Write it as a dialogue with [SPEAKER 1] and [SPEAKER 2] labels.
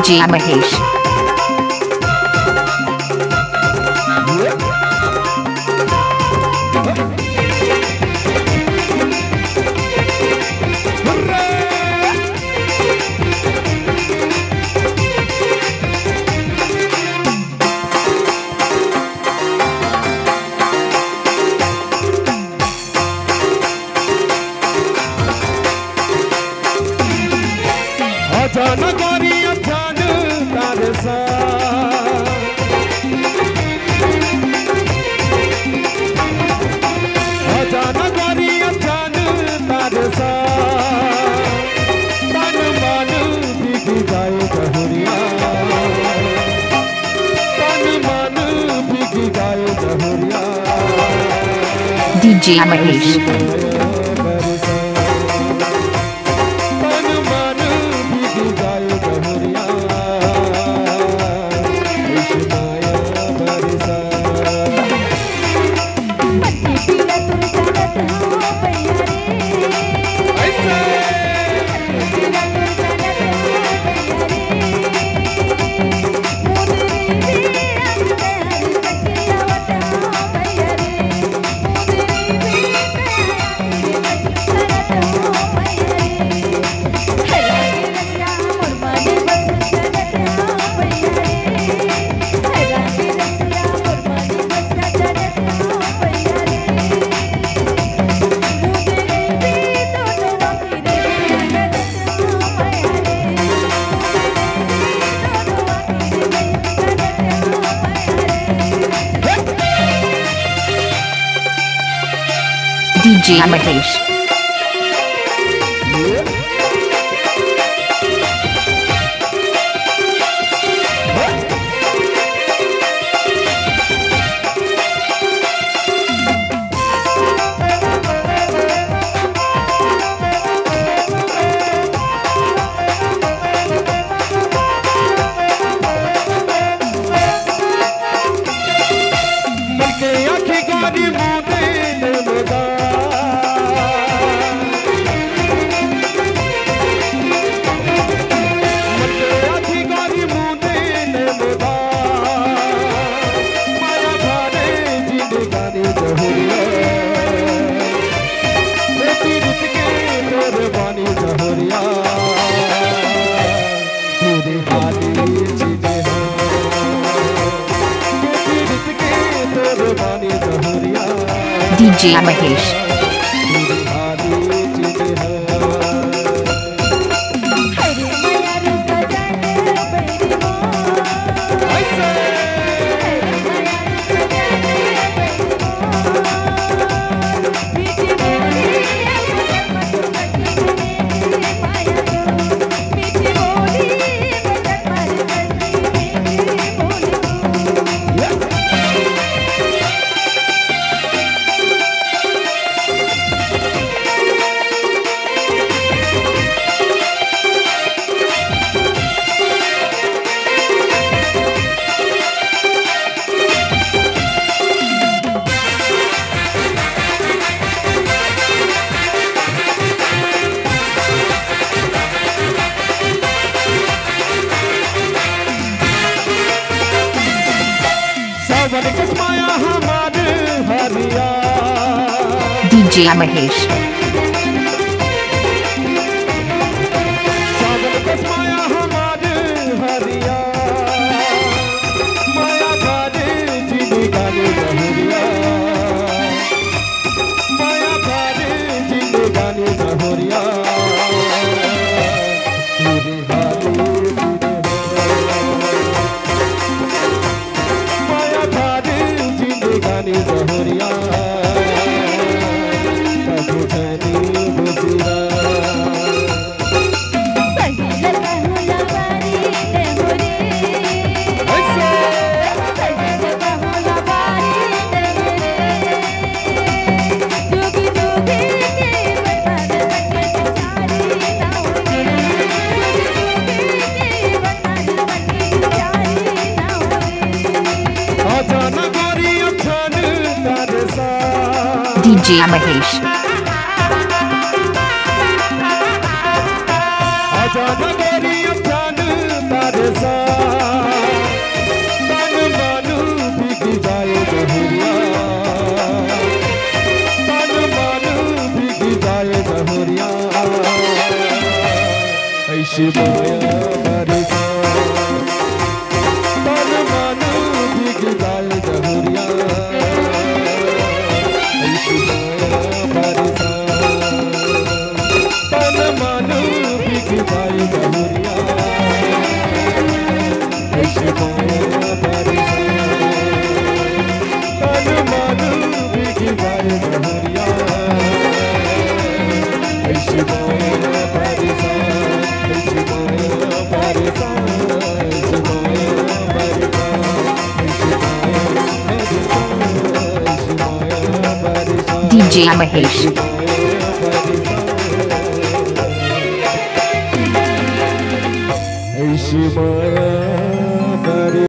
[SPEAKER 1] DJ Mahesh.
[SPEAKER 2] नगरी अचान तारे सा नगरी अचान तारे सा तन मन बिग जाए जहुरिया तन मन बिग जाए जहुरिया
[SPEAKER 1] DJ Mahesh. DJ Mahesh. DJ Mahesh. DJ Mahesh. DJ Mahesh.
[SPEAKER 2] आजा नगरी अचान तारे ऐसी माया बरसा तन मन भीग जाए जहुरिया ऐसी माया बरसा तन मन भीग जाए जहुरिया ऐसी माया बरसा तन मन भीग जाए जहुरिया ऐसी माया बरसा ऐसी माया बरसा ऐसी माया बरसा ऐसी माया बरसा
[SPEAKER 1] DJ Mahesh.
[SPEAKER 2] ऐसी माया